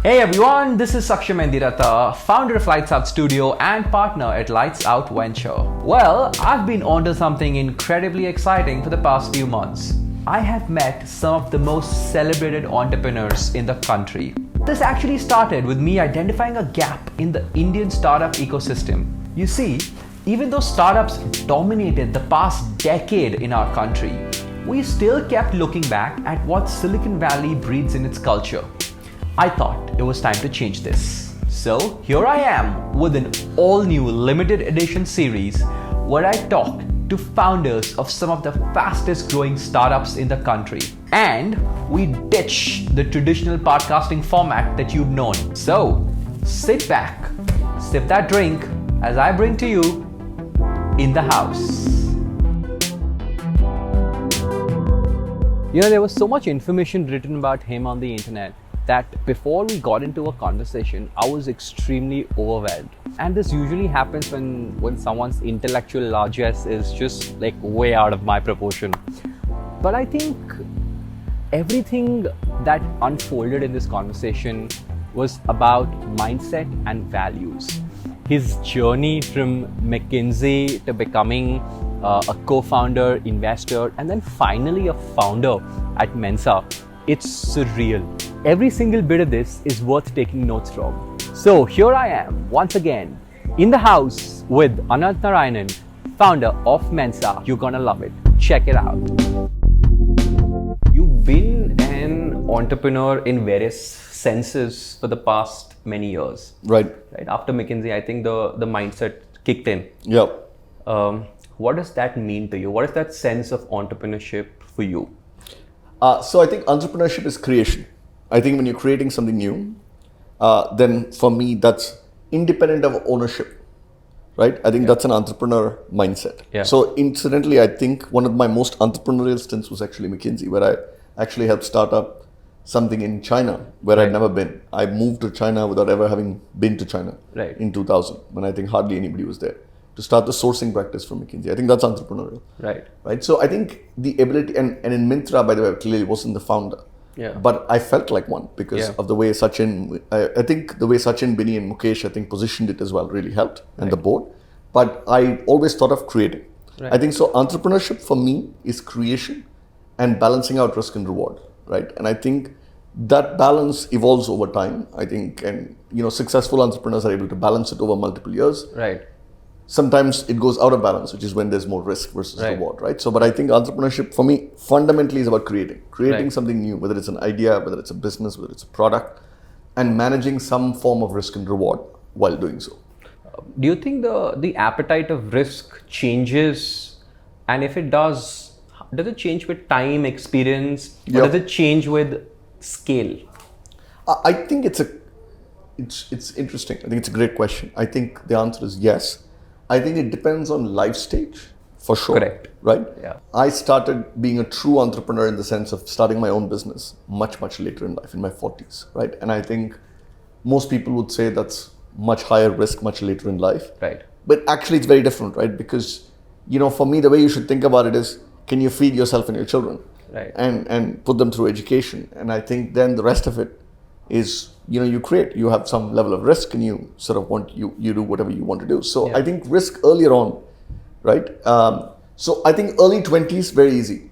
Hey everyone, this is Saksham Mendiratta, founder of Lights Out Studio and partner at Lights Out Venture. Well, I've been onto something incredibly exciting for the past few months. I have met some of the most celebrated entrepreneurs in the country. This actually started with me identifying a gap in the Indian startup ecosystem. You see, even though startups dominated the past decade in our country, we still kept looking back at what Silicon Valley breeds in its culture. I thought it was time to change this. So here I am with an all-new limited edition series where I talk to founders of some of the fastest growing startups in the country. And we ditch the traditional podcasting format that you've known. So sit back, sip that drink as I bring to you In the House. You know, there was so much information written about him on the internet that before we got into a conversation, I was extremely overwhelmed. And this usually happens when someone's intellectual largesse is just like way out of my proportion. But I think everything that unfolded in this conversation was about mindset and values. His journey from McKinsey to becoming a co-founder, investor, and then finally a founder at Mensa. It's surreal. Every single bit of this is worth taking notes from. So here I am, once again, in the house with Ananth Narayanan, founder of Mensa. You're gonna love it. Check it out. You've been an entrepreneur in various senses for the past many years. Right. After McKinsey, I think the mindset kicked in. Yeah. What does that mean to you? What is that sense of entrepreneurship for you? So I think entrepreneurship is creation. I think when you're creating something new, then for me, that's independent of ownership, right? I think that's an entrepreneur mindset. Yeah. So incidentally, I think one of my most entrepreneurial stints was actually McKinsey, where I actually helped start up something in China where I'd never been. I moved to China without ever having been to China in 2000, when I think hardly anybody was there, to start the sourcing practice for McKinsey. I think that's entrepreneurial. Right. So I think the ability, and in Myntra, by the way, I clearly wasn't the founder. Yeah. But I felt like one because of the way Sachin, I think the way Sachin, Binny and Mukesh, I think positioned it as well really helped, and the board. But I always thought of creating. I think so entrepreneurship for me is creation and balancing out risk and reward, right? And I think that balance evolves over time, I think, and successful entrepreneurs are able to balance it over multiple years. Right. Sometimes it goes out of balance, which is when there's more risk versus reward, right? So, but I think entrepreneurship for me fundamentally is about creating something new, whether it's an idea, whether it's a business, whether it's a product, and managing some form of risk and reward while doing so. Do you think the appetite of risk changes? And if it does it change with time, experience, or does it change with scale? I think it's interesting. I think it's a great question. I think the answer is yes. I think it depends on life stage, for sure. Correct. Right? Yeah. I started being a true entrepreneur in the sense of starting my own business much, much later in life, in my 40s, right? And I think most people would say that's much higher risk, much later in life. Right. But actually it's very different, right? Because, for me, the way you should think about it is, can you feed yourself and your children? Right. And put them through education? And I think then the rest of it is, you create, you have some level of risk and you sort of you do whatever you want to do. So I think risk earlier on, right? So I think early 20s, very easy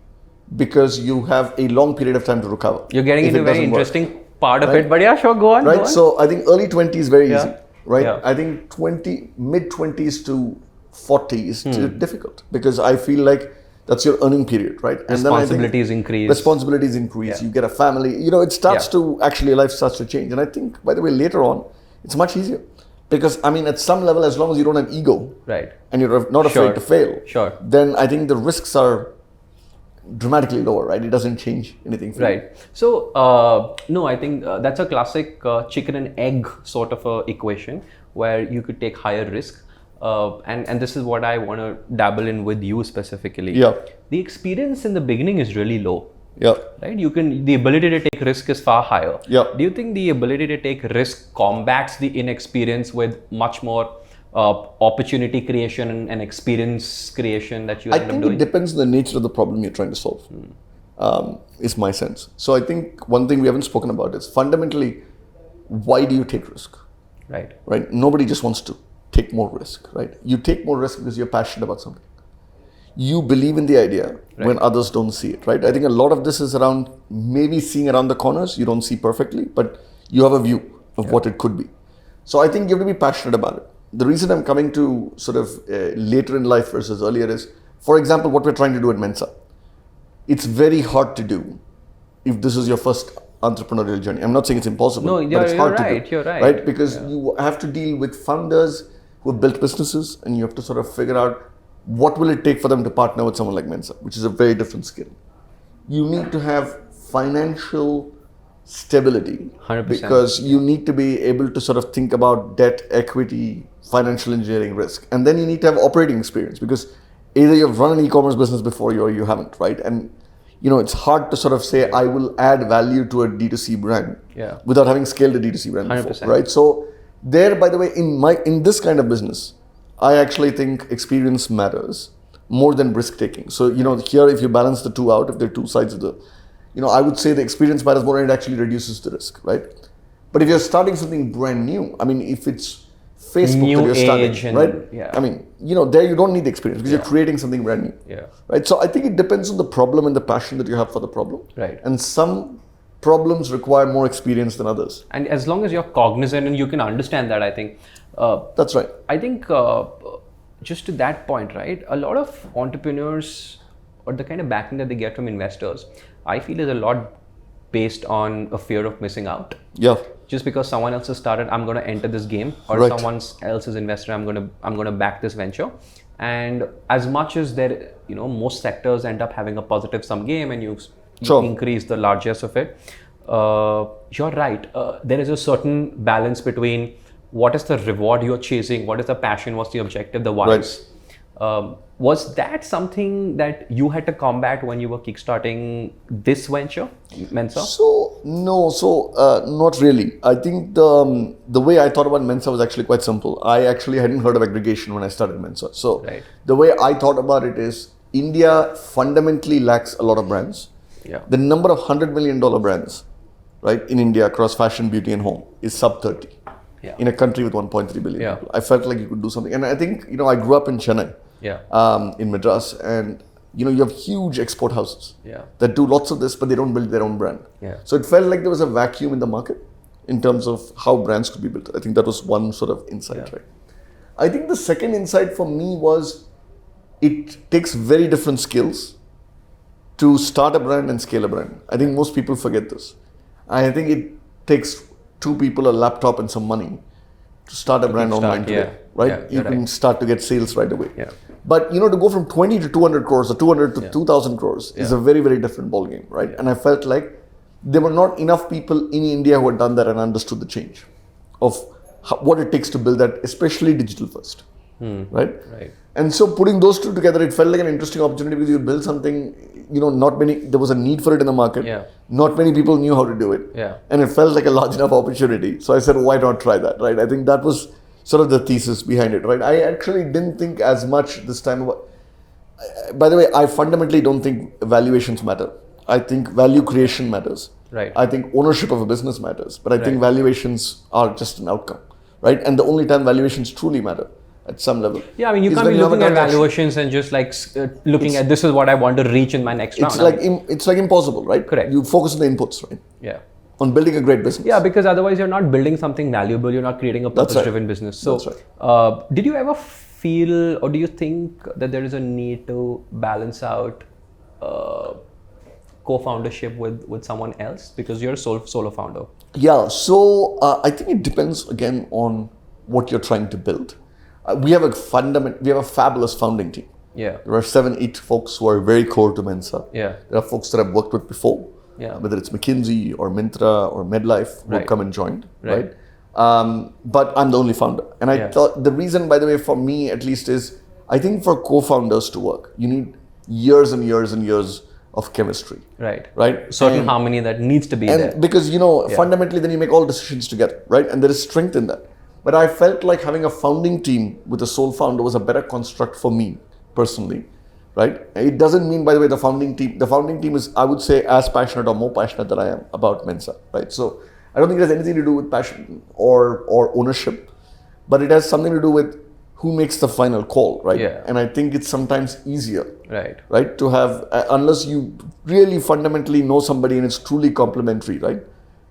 because you have a long period of time to recover. You're getting into a very interesting part of it, but yeah, sure, go on. Right. So I think early 20s, very easy, right? Yeah. I think mid 20s to 40 is difficult because I feel like that's your earning period, right? Responsibilities increase. You get a family. It starts to actually, your life starts to change. And I think, by the way, later on, it's much easier because at some level, as long as you don't have ego, right, and you're not afraid to fail, then I think the risks are dramatically lower, right? It doesn't change anything for you. So, no, I think that's a classic chicken and egg sort of a equation where you could take higher risk. And this is what I want to dabble in with you specifically. Yeah. The experience in the beginning is really low. Yeah. Right? The ability to take risk is far higher. Yeah. Do you think the ability to take risk combats the inexperience with much more opportunity creation and experience creation that you end up doing? I think it depends on the nature of the problem you're trying to solve, is my sense. So I think one thing we haven't spoken about is fundamentally why do you take risk? Right. Right? Nobody just wants to take more risk, right? You take more risk because you're passionate about something. You believe in the idea when others don't see it, right? I think a lot of this is around maybe seeing around the corners. You don't see perfectly, but you have a view of what it could be. So I think you have to be passionate about it. The reason I'm coming to sort of later in life versus earlier is, for example, what we're trying to do at Mensa. It's very hard to do if this is your first entrepreneurial journey. I'm not saying it's impossible, but it's hard to do. You're right. Right? Because you have to deal with founders who have built businesses, and you have to sort of figure out what will it take for them to partner with someone like Mensa, which is a very different skill. You need to have financial stability 100%. because you need to be able to sort of think about debt, equity, financial engineering risk. And then you need to have operating experience because either you've run an e-commerce business before or you haven't, right? And it's hard to sort of say, I will add value to a D2C brand without having scaled a D2C brand 100%. before, right? So there, by the way, in this kind of business, I actually think experience matters more than risk taking. So, here, if you balance the two out, if there are two sides of the, I would say the experience matters more and it actually reduces the risk, right? But if you're starting something brand new, I mean, if it's Facebook new that you're starting, right? Yeah. I mean, there you don't need the experience because you're creating something brand new. Yeah. Right? So I think it depends on the problem and the passion that you have for the problem. Right. And some problems require more experience than others. And as long as you're cognizant and you can understand that, I think that's right. I think just to that point, right? A lot of entrepreneurs or the kind of backing that they get from investors, I feel is a lot based on a fear of missing out. Yeah. Just because someone else has started, I'm going to enter this game, or someone else is investor, I'm going to back this venture. And as much as there, most sectors end up having a positive sum game, and you increase the largesse of it. You're right. There is a certain balance between what is the reward you're chasing, what is the passion, what's the objective, the whys. Was that something that you had to combat when you were kickstarting this venture, Mensa? Not really. I think the way I thought about Mensa was actually quite simple. I actually hadn't heard of aggregation when I started Mensa. So the way I thought about it is, India fundamentally lacks a lot of brands. Yeah. The number of $100 million brands, right, in India across fashion, beauty and home is sub 30. Yeah. In a country with 1.3 billion people. I felt like you could do something. And I think, I grew up in Chennai, in Madras, and you have huge export houses that do lots of this, but they don't build their own brand. Yeah. So it felt like there was a vacuum in the market in terms of how brands could be built. I think that was one sort of insight, right? I think the second insight for me was it takes very different skills to start a brand and scale a brand. I think most people forget this. I think it takes two people, a laptop and some money to start a brand online today, right? You can start to get sales right away. Yeah. But to go from 20 to 200 crores or 200 to 2,000 crores is a very, very different ballgame, right? And I felt like there were not enough people in India who had done that and understood the change of what it takes to build that, especially digital first, right? And so putting those two together, it felt like an interesting opportunity because you build something, there was a need for it in the market. Yeah. Not many people knew how to do it. Yeah. And it felt like a large enough opportunity. So I said, why not try that, right? I think that was sort of the thesis behind it, right? I actually didn't think as much this time about, by the way, I fundamentally don't think valuations matter. I think value creation matters. Right. I think ownership of a business matters, but I think valuations are just an outcome, right? And the only time valuations truly matter at some level. Yeah, I mean, you can't be looking at valuations and just like looking at this is what I want to reach in my next round. It's like impossible, right? Correct. You focus on the inputs, right? Yeah. On building a great business. Yeah, because otherwise you're not building something valuable. You're not creating a purpose-driven business. So, did you ever feel, or do you think that there is a need to balance out co-foundership with someone else because you're a solo founder? Yeah. So I think it depends again on what you're trying to build. We have a fabulous founding team. Yeah. There are 7-8 folks who are very core to Mensa. Yeah. There are folks that I've worked with before. Yeah. Whether it's McKinsey or Myntra or Medlife who have come and joined, right? But I'm the only founder. And I thought the reason, by the way, for me at least is, I think for co-founders to work, you need years and years and years of chemistry. Right. Certain harmony that needs to be there. Because, fundamentally then you make all decisions together, right? And there is strength in that. But I felt like having a founding team with a sole founder was a better construct for me personally, right? It doesn't mean, by the way, the founding team is, I would say, as passionate or more passionate than I am about Mensa, right? So I don't think it has anything to do with passion or ownership, but it has something to do with who makes the final call, right? Yeah. And I think it's sometimes easier, Right. right, to have, unless you really fundamentally know somebody and it's truly complementary, right?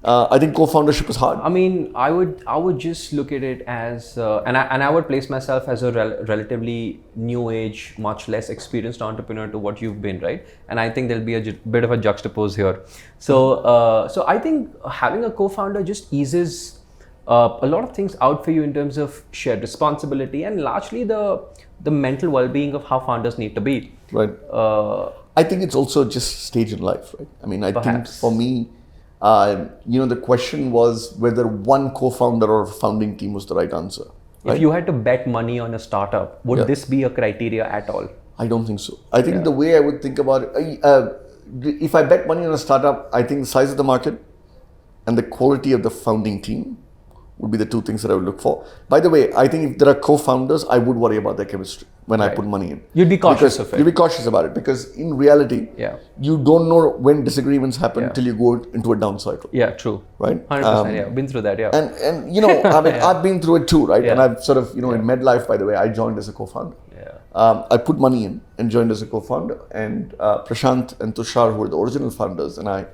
I think co-foundership is hard. I mean, I would just look at it as, and I would place myself as a relatively new age, much less experienced entrepreneur to what you've been, right? And I think there'll be a bit of a juxtapose here. So I think having a co-founder just eases a lot of things out for you in terms of shared responsibility and largely the mental well-being of how founders need to be. Right. I think it's also just stage in life, right? I mean, I think for me, the question was whether one co-founder or founding team was the right answer. Right? If you had to bet money on a startup, would this be a criteria at all? I don't think so. I think the way I would think about it, if I bet money on a startup, I think the size of the market and the quality of the founding team would be the two things that I would look for. By the way, I think if there are co-founders, I would worry about their chemistry when I put money in. You'd be cautious of it. You'd be cautious about it because in reality, you don't know when disagreements happen till you go into a down cycle. Yeah, true. Right? 100%, yeah. Been through that, yeah. And I mean, I've been through it too, right? And I've sort of, in Medlife, by the way, I joined as a co-founder. Yeah. I put money in and joined as a co-founder. And Prashant and Tushar, who were the original founders, and I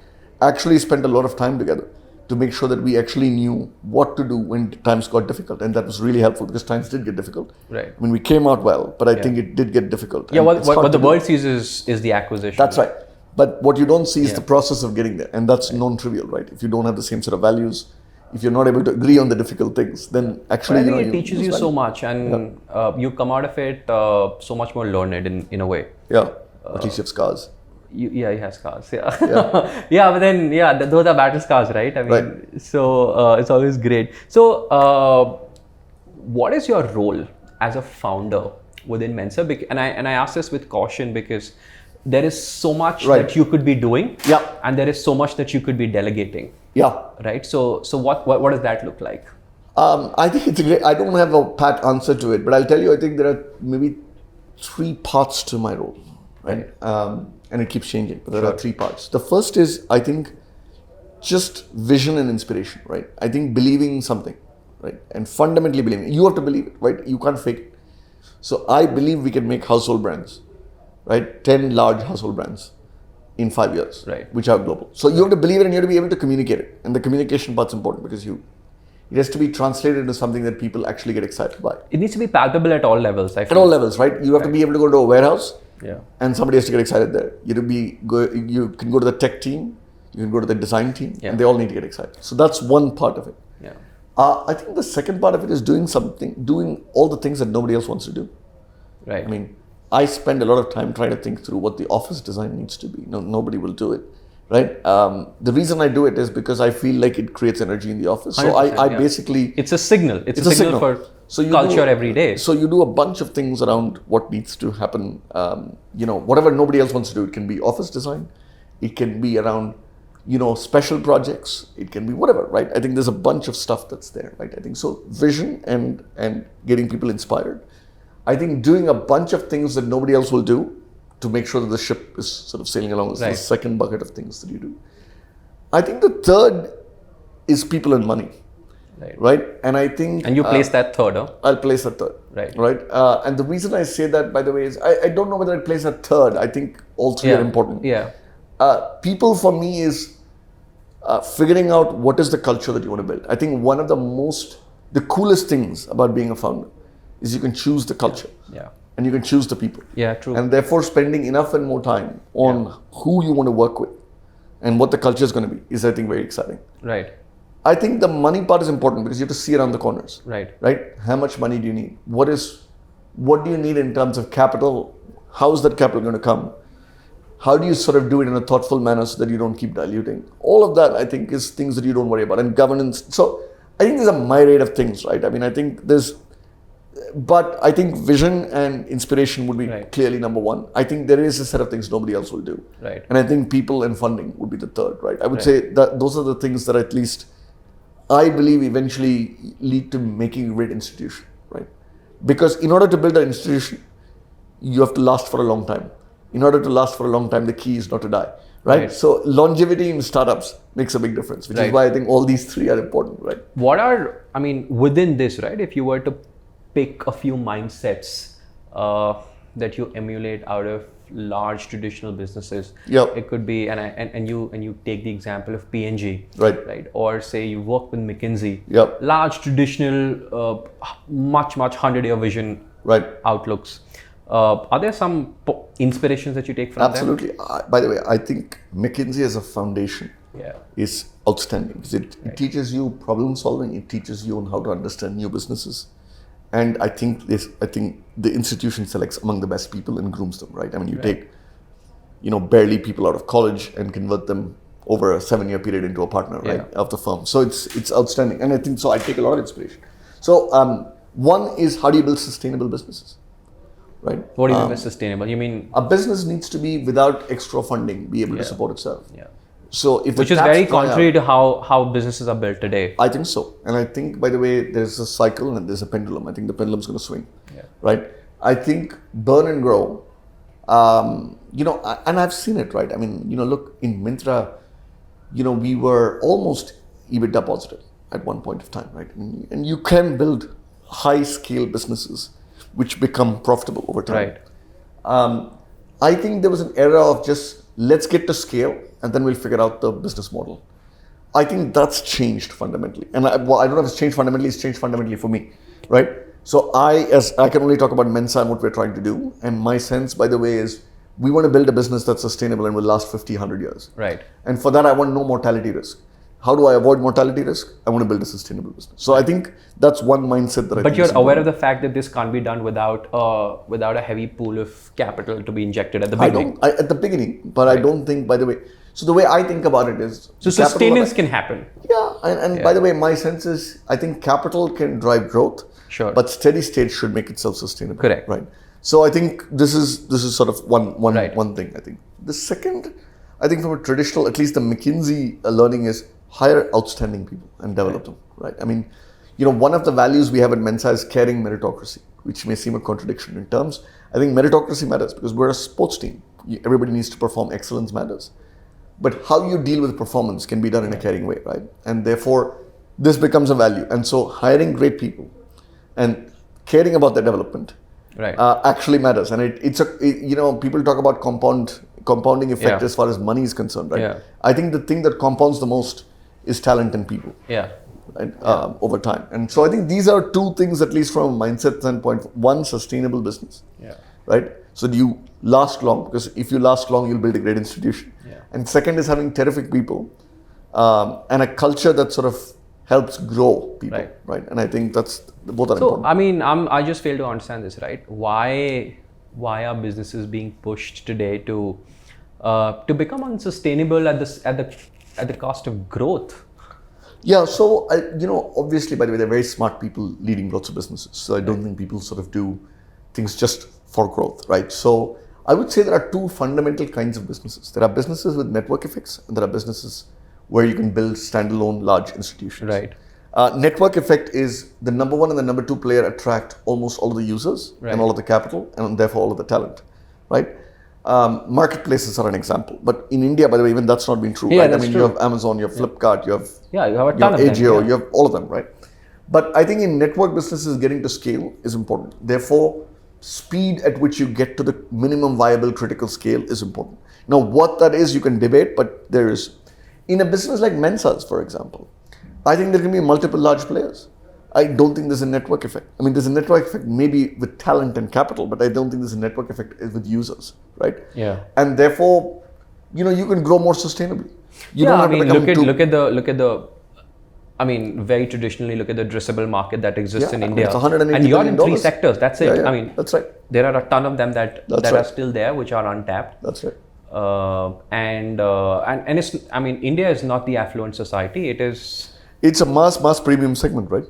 actually spent a lot of time together to make sure that we actually knew what to do when times got difficult. And that was really helpful because times did get difficult. Right. I mean, we came out well, but I think it did get difficult. Yeah, what the world sees is the acquisition. That's right. But what you don't see is the process of getting there. And that's non-trivial, right? If you don't have the same set of values, if you're not able to agree on the difficult things, then actually, I think it teaches you so much and you come out of it so much more learned in a way. Yeah, at least you have scars. He has scars. Yeah, yeah, but then those are battle scars, right? I mean, so it's always great. So, what is your role as a founder within Mensa? And I ask this with caution because there is so much that you could be doing, and there is so much that you could be delegating. Yeah. Right. So what does that look like? I think it's great. I don't have a pat answer to it, but I'll tell you. I think there are maybe 3 parts to my role, right? And it keeps changing, but there are 3 parts. The first is, I think, just vision and inspiration, right? I think believing something, right? And fundamentally believing. You have to believe it, right? You can't fake it. So I believe we can make household brands, right? 10 large household brands in 5 years, right? Which are global. So you have to believe it and you have to be able to communicate it. And the communication part's important because it has to be translated into something that people actually get excited by. It needs to be palpable at all levels, I feel. At all levels, right? You have to be able to go to a warehouse. Yeah. And somebody has to get excited there. You can go to the tech team, you can go to the design team, and they all need to get excited. So that's one part of it. Yeah. I think the second part of it is doing all the things that nobody else wants to do. Right. I mean, I spend a lot of time trying to think through what the office design needs to be. No, nobody will do it, right? The reason I do it is because I feel like it creates energy in the office. So I basically... It's a signal. It's a signal for culture every day. So you do a bunch of things around what needs to happen. Whatever nobody else wants to do. It can be office design. It can be around, special projects. It can be whatever, right? I think there's a bunch of stuff that's there, right? I think so. Vision and getting people inspired. I think doing a bunch of things that nobody else will do to make sure that the ship is sort of sailing along is the second bucket of things that you do. I think the third is people and money. Right? And I think... And you place that third, huh? I'll place that third. Right? And the reason I say that, by the way, is I don't know whether I place a third. I think all 3 are important. Yeah. People for me is figuring out what is the culture that you want to build. I think one of the coolest things about being a founder is you can choose the culture. Yeah. And you can choose the people. Yeah, true. And therefore spending enough and more time on who you want to work with and what the culture is going to be is, I think, very exciting. Right. I think the money part is important because you have to see around the corners. Right. How much money do you need? What do you need in terms of capital? How is that capital going to come? How do you sort of do it in a thoughtful manner so that you don't keep diluting? All of that, I think, is things that you don't worry about. And governance. So I think there's a myriad of things, right? I mean, but I think vision and inspiration would be clearly number 1. I think there is a set of things nobody else will do. Right. And I think people and funding would be the third, right? I would say that those are the things that at least I believe eventually lead to making a great institution, right? Because in order to build an institution, you have to last for a long time. In order to last for a long time, the key is not to die, right? So longevity in startups makes a big difference, which is why I think all these three are important, right? What are, I mean, within this, right? If you were to pick a few mindsets that you emulate out of large traditional businesses, it could be, and you take the example of P&G, right? Or say you work with McKinsey, large traditional, much 100-year vision, outlooks. Are there some inspirations that you take from them? Absolutely. By the way, I think McKinsey as a foundation is outstanding because it teaches you problem solving. It teaches you on how to understand new businesses, and I think the institution selects among the best people and grooms them. Right. I mean, you take, barely people out of college and convert them over a 7-year period into a partner, of the firm. So it's outstanding, and I think so. I take a lot of inspiration. So one is, how do you build sustainable businesses? Right. What do you mean by sustainable? You mean a business needs to be, without extra funding, be able to support itself. So which is very contrary to how businesses are built today. I think so, and I think, by the way, there's a cycle and there's a pendulum. I think the pendulum's going to swing. Right. I think burn and grow. And I've seen it. Right. I mean, look, in Myntra, we were almost EBITDA positive at one point of time. Right. And you can build high scale businesses which become profitable over time. I think there was an era of just, let's get to scale and then we'll figure out the business model. I think that's changed fundamentally. And I don't know if it's changed fundamentally for me, right? So I can only talk about Mensa and what we're trying to do. And my sense, by the way, is we want to build a business that's sustainable and will last 50, 100 years. Right. And for that, I want no mortality risk. How do I avoid mortality risk? I want to build a sustainable business. So I think that's one mindset that I think. But you're aware of the fact that this can't be done without a heavy pool of capital to be injected at the beginning. At the beginning, but I don't think, by the way. So the way I think about it is, so sustenance can happen. And by the way, my sense is, I think capital can drive growth. Sure. But steady state should make itself sustainable. Correct. Right. So I think this is sort of one thing. I think the second, I think from a traditional, at least the McKinsey learning is, hire outstanding people and develop them, right? I mean, one of the values we have at Mensa is caring meritocracy, which may seem a contradiction in terms. I think meritocracy matters because we're a sports team. Everybody needs to perform. Excellence matters. But how you deal with performance can be done in a caring way, right? And therefore, this becomes a value. And so hiring great people and caring about their development actually matters. And people talk about compounding effect as far as money is concerned, right? I think the thing that compounds the most is talent and people. Right? Over time. And so I think these are two things, at least from a mindset standpoint. One, sustainable business. Right? So do you last long? Because if you last long, you'll build a great institution. And second is having terrific people and a culture that sort of helps grow people. Right? And I think that's both are important. So I mean, I just fail to understand this, right? Why are businesses being pushed today to become unsustainable at the cost of growth? So obviously, by the way, they're very smart people leading lots of businesses. So I don't think people sort of do things just for growth, right? So I would say there are two fundamental kinds of businesses. There are businesses with network effects, and there are businesses where you can build standalone large institutions. Right. Network effect is the number one and the number two player attract almost all of the users and all of the capital and therefore all of the talent, right? Marketplaces are an example, but in India, by the way, even that's not been true. Right? I mean, you have Amazon, you have Flipkart, you have a ton of them, AGO, you have all of them, right? But I think in network businesses, getting to scale is important. Therefore, speed at which you get to the minimum viable critical scale is important. Now, what that is, you can debate, but there is. In a business like Mensa's, for example, I think there can be multiple large players. I don't think there's a network effect. I mean, there's a network effect maybe with talent and capital, but I don't think there's a network effect with users, right? And therefore, you can grow more sustainably. You don't have to look at the. I mean, very traditionally, look at the addressable market that exists in India. It's $180 and you're billion. in 3 sectors. That's it. Yeah, I mean, that's right. There are a ton of them that are still there, which are untapped. That's right. And it's. I mean, India is not the affluent society. It's a mass premium segment, right?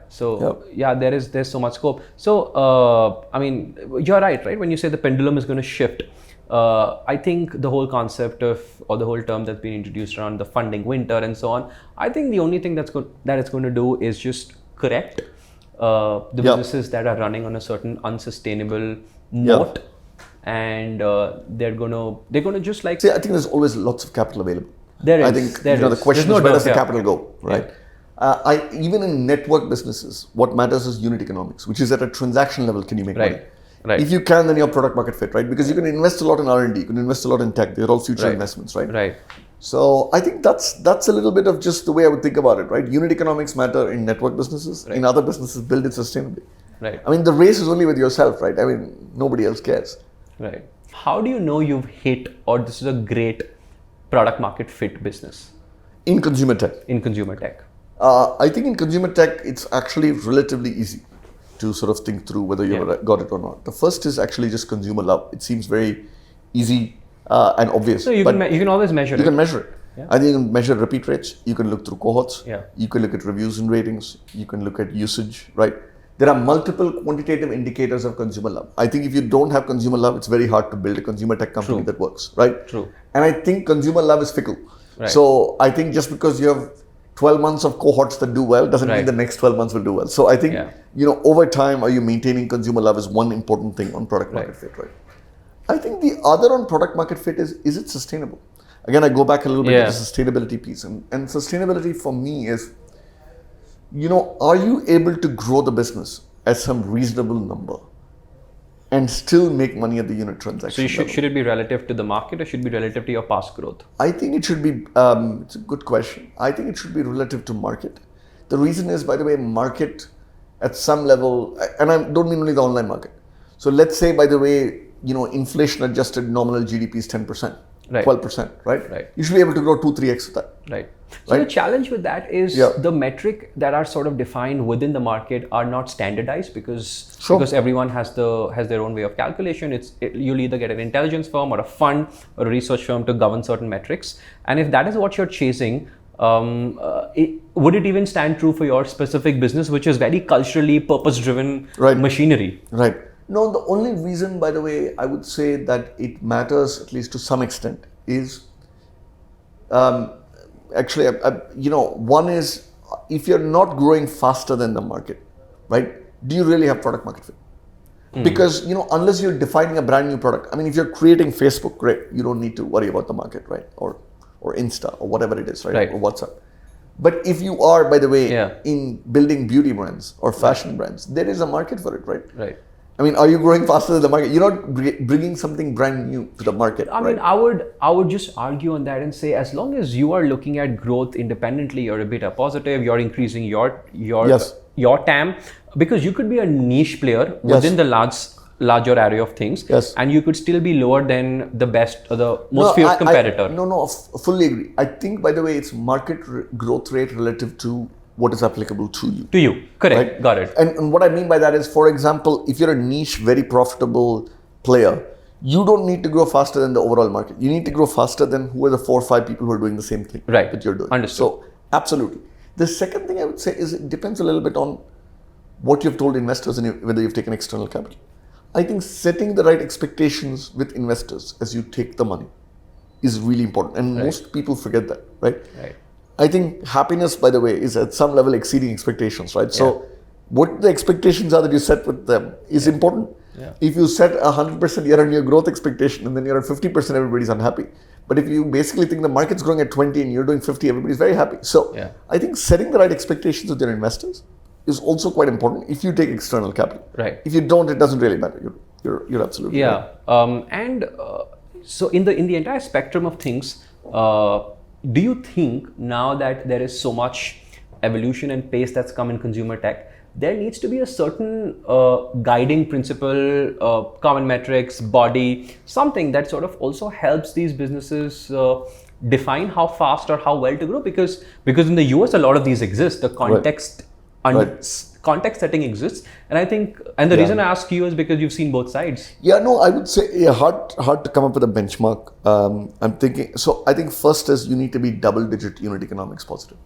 So there's so much scope. So I mean, you're right? When you say the pendulum is going to shift, I think the whole concept or the whole term that's been introduced around the funding winter and so on, I think the only thing that it's going to do is just correct the businesses that are running on a certain unsustainable note and they're gonna just like. See, I think there's always lots of capital available. There is. I think there the is. question There's is no where doubt, does the yeah. capital go, right? Even in network businesses, what matters is unit economics, which is at a transaction level, can you make money? Right. If you can, then your product market fit, right? Because you can invest a lot in R&D, you can invest a lot in tech. They're all future investments, right? Right. So I think that's a little bit of just the way I would think about it, right? Unit economics matter in network businesses. In other businesses, build it sustainably. Right. I mean, the race is only with yourself, right? I mean, nobody else cares. Right. How do you know you've hit or this is a great product market fit business? In consumer tech. I think in consumer tech, it's actually relatively easy to sort of think through whether you've got it or not. The first is actually just consumer love. It seems very easy and obvious. So you can always measure it. You can measure it. Yeah. I think you can measure repeat rates. You can look through cohorts. Yeah. You can look at reviews and ratings. You can look at usage, right? There are multiple quantitative indicators of consumer love. I think if you don't have consumer love, it's very hard to build a consumer tech company that works, right? True. And I think consumer love is fickle. Right. So I think just because you have 12 months of cohorts that do well doesn't mean the next 12 months will do well. So I think, over time, are you maintaining consumer love is one important thing on product market fit, right? I think the other on product market fit is it sustainable? Again, I go back a little bit to the sustainability piece. And sustainability for me is, are you able to grow the business at some reasonable number and still make money at the unit transaction So should it be relative to the market or should it be relative to your past growth? I think it should be, it's a good question. I think it should be relative to market. The reason is, by the way, market at some level, and I don't mean only the online market. So let's say, by the way, inflation adjusted nominal GDP is 10%, 12%, right? You should be able to grow 2-3x of that. Right. So the challenge with that is the metric that are sort of defined within the market are not standardized because everyone has their own way of calculation. You'll either get an intelligence firm or a fund or a research firm to govern certain metrics. And if that is what you're chasing, would it even stand true for your specific business, which is very culturally purpose-driven machinery? Right. No, the only reason, by the way, I would say that it matters, at least to some extent, is actually, one is if you're not growing faster than the market, right? Do you really have product market fit? Because, unless you're defining a brand new product, I mean, if you're creating Facebook, great, you don't need to worry about the market, right? Or Insta or whatever it is, right? Or WhatsApp. But if you are, by the way, in building beauty brands or fashion brands, there is a market for it, right? Right. I mean, are you growing faster than the market? You're not bringing something brand new to the market. I mean, I would just argue on that and say, as long as you are looking at growth independently, you're a bit positive, you're increasing your TAM, because you could be a niche player within the larger array of things, and you could still be lower than the best or the most fierce competitor. Fully agree. I think, by the way, it's market growth rate relative to what is applicable to you. To you, correct, got it. And what I mean by that is, for example, if you're a niche, very profitable player, you don't need to grow faster than the overall market. You need to grow faster than who are the 4 or 5 people who are doing the same thing that you're doing. Understood. So, absolutely. The second thing I would say is it depends a little bit on what you've told investors and whether you've taken external capital. I think setting the right expectations with investors as you take the money is really important. And most people forget that, right? I think happiness, by the way, is at some level exceeding expectations, right? So what the expectations are that you set with them is important. If you set 100% year-on-year growth expectation and then you're at 50%, everybody's unhappy. But if you basically think the market's growing at 20 and you're doing 50, everybody's very happy. So I think setting the right expectations with your investors is also quite important if you take external capital. If you don't, it doesn't really matter. You're absolutely right. So in the entire spectrum of things, do you think now that there is so much evolution and pace that's come in consumer tech, there needs to be a certain guiding principle, common metrics, body, something that sort of also helps these businesses define how fast or how well to grow? Because in the US, a lot of these exist. The context context setting exists, and I think, and the reason I ask you is because you've seen both sides. I would say hard to come up with a benchmark. I'm thinking, so I think first is you need to be double-digit unit economics positive,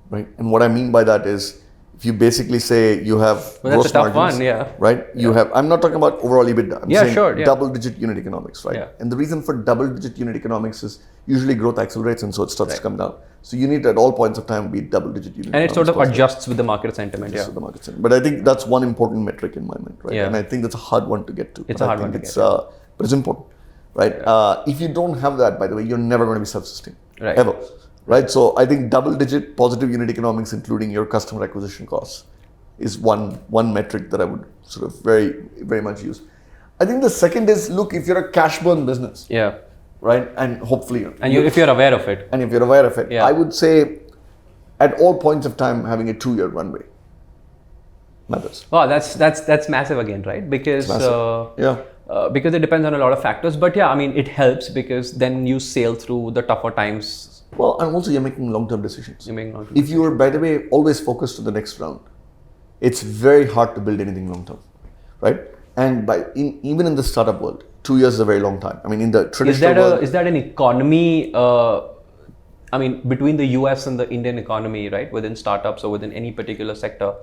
right? And what I mean by that is, if you basically say you have well, gross that's a tough margins, one, yeah. Right? You have, I'm not talking about overall EBITDA. I'm saying yeah. double-digit unit economics, right? Yeah. And the reason for double-digit unit economics is usually growth accelerates and so it starts to come down. So you need to, at all points of time, be double-digit unit and economics. it sort of adjusts with the market sentiment, With the market sentiment. But I think that's one important metric in my mind, right? Yeah. And I think that's a hard one to get to. It's a hard one to get to. But it's important, right? Yeah. If you don't have that, by the way, you're never going to be self-sustained, right. Ever. Right? So I think double-digit positive unit economics, including your customer acquisition costs, is one metric that I would sort of very, very much use. I think the second is, look, if you're a cash burn business, yeah, right, and hopefully, if you're aware of it, yeah. I would say, at all points of time, having a 2-year runway matters. Wow, that's massive again, right? Because because it depends on a lot of factors. But yeah, I mean, it helps because then you sail through the tougher times. Well, and also you're making long-term decisions. If you are, by the way, always focused to the next round, it's very hard to build anything long-term, right? And even in the startup world, 2 years is a very long time. I mean, in the traditional world, is that an economy? I mean, between the US and the Indian economy, right? Within startups or within any particular sector,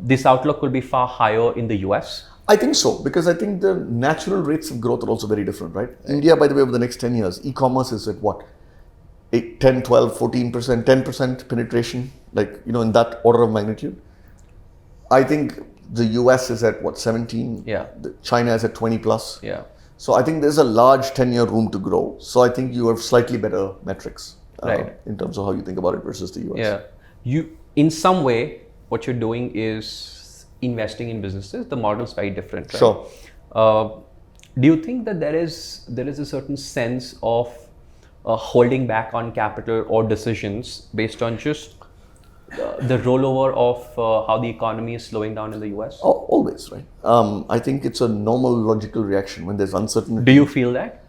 this outlook could be far higher in the US. I think so, because I think the natural rates of growth are also very different, right? India, by the way, over the next 10 years, e-commerce is at what? 8, 10, 12, 14%, 10% penetration, like, in that order of magnitude. I think the US is at what, 17? Yeah. China is at 20 plus. Yeah. So I think there's a large 10-year room to grow. So I think you have slightly better metrics in terms of how you think about it versus the US. Yeah. In some way, what you're doing is investing in businesses. The model's very different, right? Sure. Do you think that there is a certain sense of holding back on capital or decisions based on just the rollover of how the economy is slowing down in the US? Oh, always, right? I think it's a normal logical reaction when there's uncertainty. Do you feel that?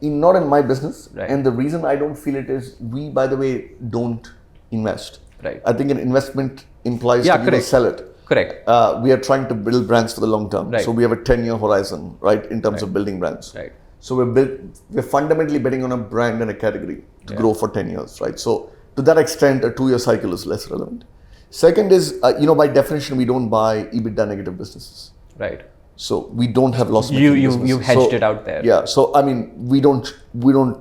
Not in my business. Right. And the reason I don't feel it is we, by the way, don't invest. Right. I think an investment implies that you will sell it. Correct. We are trying to build brands for the long term. Right. So we have a 10-year horizon, right, in terms of building brands. Right. So we're fundamentally betting on a brand and a category to grow for 10 years, right? So to that extent, a 2-year cycle is less relevant. Second is, by definition, we don't buy EBITDA negative businesses. Right. So we don't have loss-making businesses. You hedged it out there. Yeah. So I mean, we don't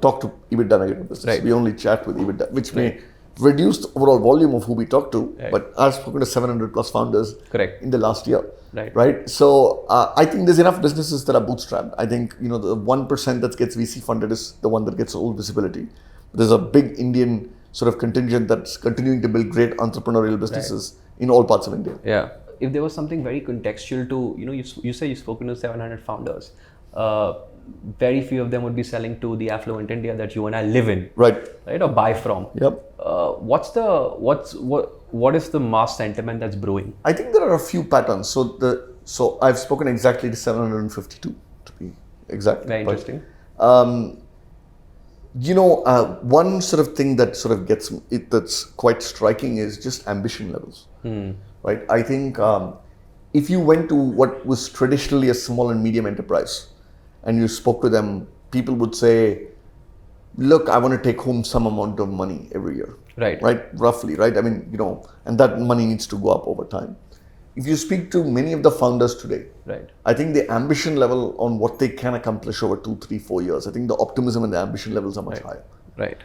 talk to EBITDA negative businesses. Right. We only chat with EBITDA, which may reduce the overall volume of who we talk to. Right. But I've spoken to 700 plus founders in the last year. Right. So I think there's enough businesses that are bootstrapped. I think the 1% that gets VC funded is the one that gets all visibility. There's a big Indian sort of contingent that's continuing to build great entrepreneurial businesses in all parts of India. Yeah. If there was something very contextual to, you say you've spoken to 700 founders, very few of them would be selling to the affluent India that you and I live in. Right. Or buy from. Yep. What is the mass sentiment that's brewing? I think there are a few patterns. So I've spoken exactly to 752 to be exact. Very interesting. One sort of thing that sort of gets it that's quite striking is just ambition levels. Right? I think if you went to what was traditionally a small and medium enterprise and you spoke to them, people would say, look, I want to take home some amount of money every year. Right. Roughly, right? I mean, and that money needs to go up over time. If you speak to many of the founders today, I think the ambition level on what they can accomplish over 2, 3, 4 years, I think the optimism and the ambition levels are much higher. Right.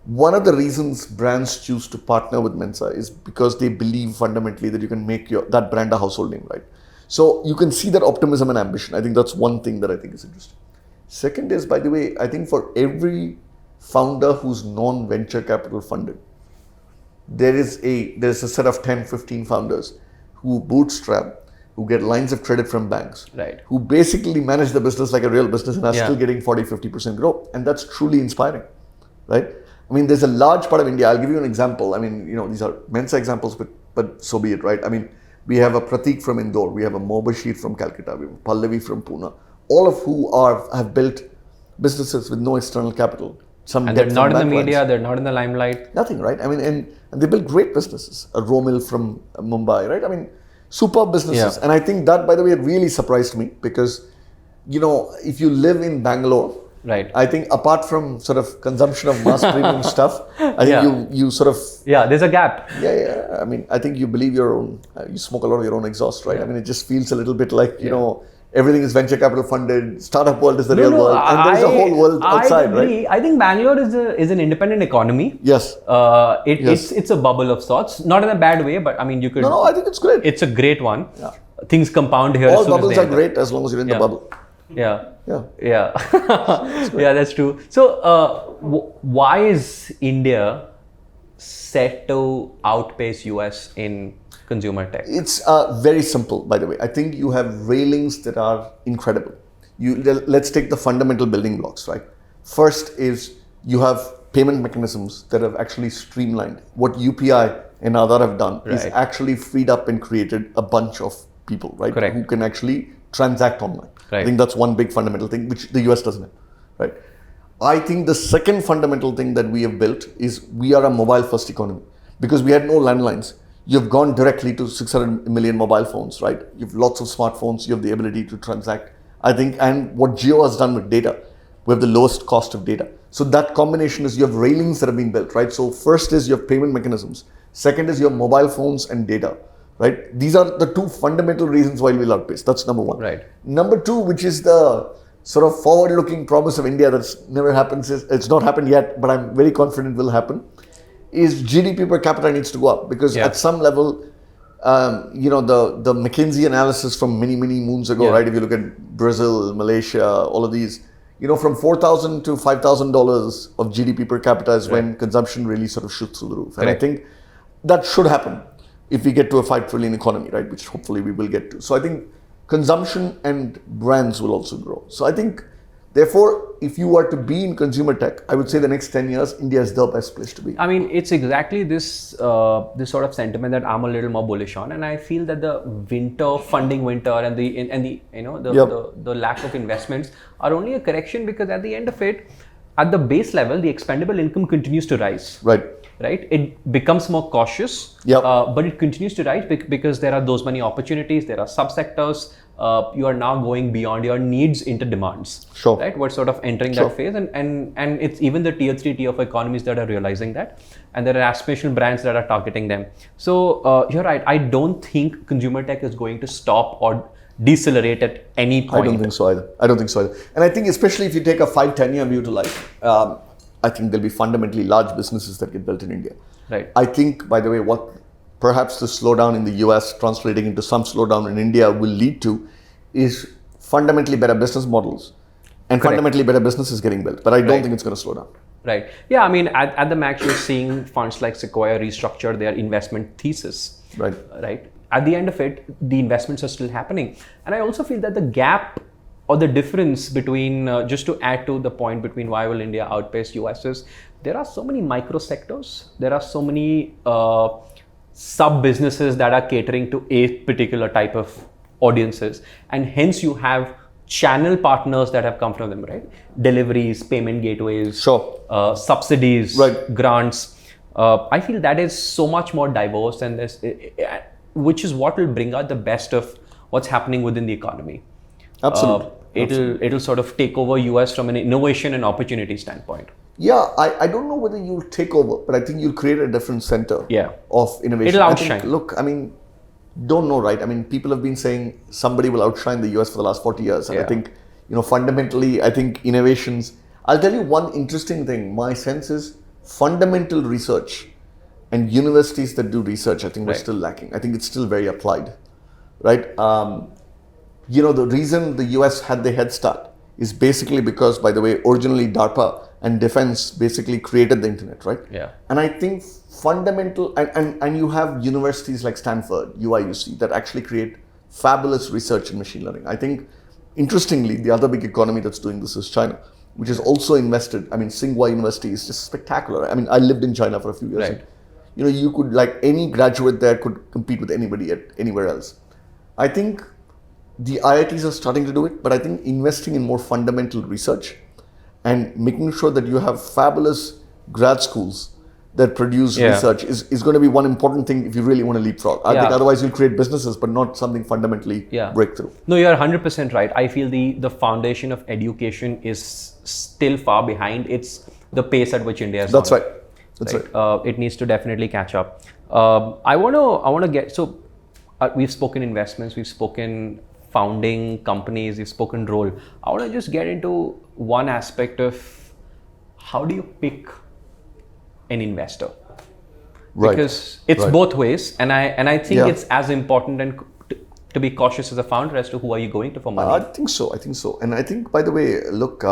One of the reasons brands choose to partner with Mensa is because they believe fundamentally that you can make that brand a household name, right? So you can see that optimism and ambition. I think that's one thing that I think is interesting. Second is, by the way, I think for every founder who's non-venture capital funded, there's a set of 10, 15 founders who bootstrap, who get lines of credit from banks, who basically manage the business like a real business and are still getting 40, 50% growth. And that's truly inspiring, right? I mean, there's a large part of India. I'll give you an example. I mean, these are Mensa examples, but so be it, right? I mean, we have a Pratik from Indore. We have a Mobashir from Calcutta. We have a Pallavi from Pune. All of who have built businesses with no external capital. And they're not in the media, they're not in the limelight. Nothing, right? I mean, and they built great businesses. A Romil from Mumbai, right? I mean, superb businesses. And I think that, by the way, really surprised me because, if you live in Bangalore Right. I think apart from sort of consumption of mass premium stuff, I think you sort of... Yeah, there's a gap. Yeah. I mean, I think you believe your own, you smoke a lot of your own exhaust, right? I mean, it just feels a little bit like, you know, everything is venture capital funded, startup world is the real world, and there's a whole world outside, right? I think Bangalore is an independent economy. Yes. It's a bubble of sorts, not in a bad way, but I mean, you could... No, I think it's great. It's a great one. Yeah. Things compound here. All bubbles are great as long as you're in the bubble. Yeah. Yeah, that's true. So, why is India set to outpace US in consumer tech? It's very simple, by the way. I think you have railings that are incredible. Let's take the fundamental building blocks, right? First is you have payment mechanisms that have actually streamlined. What UPI and Aadhaar have done is actually freed up and created a bunch of people, right? Correct. Who can actually transact online. Right. I think that's one big fundamental thing, which the US doesn't have, right? I think the second fundamental thing that we have built is we are a mobile first economy because we had no landlines. You've gone directly to 600 million mobile phones, right? You have lots of smartphones. You have the ability to transact. I think, and what Jio has done with data, we have the lowest cost of data. So that combination is you have railings that have been built, right? So first is you have payment mechanisms. Second is your mobile phones and data, right? These are the two fundamental reasons why we'll outpace. That's number one. Right. Number two, which is the sort of forward-looking promise of India that's never happened. It's not happened yet, but I'm very confident will happen. Is GDP per capita needs to go up because at some level, you know, the McKinsey analysis from many moons ago, right? If you look at Brazil, Malaysia, all of these, you know, from $4,000 to $5,000 of GDP per capita is when consumption really sort of shoots through the roof. And I think that should happen if we get to a 5 trillion economy, right? Which hopefully we will get to. So I think consumption and brands will also grow. So I think, therefore, if you were to be in consumer tech, I would say the next 10 years, India is the best place to be. I mean, it's exactly this this sort of sentiment that I'm a little more bullish on, and I feel that the funding winter and the you know the lack of investments are only a correction because at the end of it, at the base level, the expendable income continues to rise. Right, it becomes more cautious, but it continues to rise because there are those many opportunities. There are subsectors. You are now going beyond your needs into demands. Right, we're sort of entering that phase, and it's even the tier 3, tier 4 economies that are realizing that, and there are aspirational brands that are targeting them. So you're right. I don't think consumer tech is going to stop or decelerate at any point. I don't think so either. And I think especially if you take a 5-10 year view to life. I think there'll be fundamentally large businesses that get built in India. Right. I think, by the way, what perhaps the slowdown in the US translating into some slowdown in India will lead to is fundamentally better business models and fundamentally better businesses getting built. But I don't think it's going to slow down. Right. Yeah, I mean, at the max, you're seeing funds like Sequoia restructure their investment thesis. Right. At the end of it, the investments are still happening. And I also feel that the gap or the difference between, just to add to the point between why will India outpace US is, there are so many micro sectors, there are so many sub-businesses that are catering to a particular type of audiences, and hence you have channel partners that have come from them, right? Deliveries, payment gateways, subsidies, grants. I feel that is so much more diverse, and this, which is what will bring out the best of what's happening within the economy. Absolutely. It'll sort of take over US from an innovation and opportunity standpoint. Yeah, I don't know whether you'll take over, but I think you'll create a different center of innovation. It'll outshine. Look, I mean, don't know, right? I mean, people have been saying somebody will outshine the US for the last 40 years. And I think, you know, fundamentally, I think innovations, I'll tell you one interesting thing. My sense is fundamental research and universities that do research, I think we're still lacking. I think it's still very applied, right? You know, the reason the US had the head start is basically because, by the way, originally DARPA and defense basically created the internet, right? And I think fundamental, and you have universities like Stanford, UIUC, that actually create fabulous research in machine learning. I think, interestingly, the other big economy that's doing this is China, which is also invested. I mean, Tsinghua University is just spectacular. I mean, I lived in China for a few years. And, you know, you could, like, any graduate there could compete with anybody at anywhere else. I think the IITs are starting to do it, but I think investing in more fundamental research and making sure that you have fabulous grad schools that produce research is going to be one important thing if you really want to leapfrog. I think otherwise you'll create businesses, but not something fundamentally breakthrough. No, you're 100% right. I feel the foundation of education is still far behind. It's the pace at which India is. That's right. That's right. It needs to definitely catch up. I want to get, so we've spoken investments, we've spoken founding companies, we've spoken role. I want to just get into one aspect of how do you pick an investor? Because it's both ways, and I think it's as important and to be cautious as a founder as to who are you going to for money. I think so. And I think, by the way, look,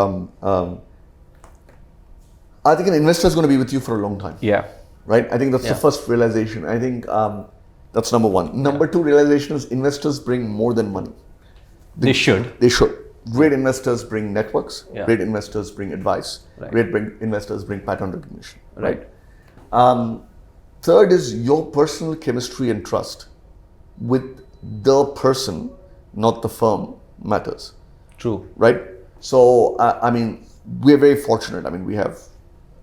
I think an investor is going to be with you for a long time. Yeah. Right? I think that's the first realization. I think that's number one. Number two realization is investors bring more than money. They should. Great investors bring networks. Great investors bring advice. Great investors bring pattern recognition. Right. Third is your personal chemistry and trust with the person, not the firm, matters. True. Right. So I mean, we're very fortunate. I mean, we have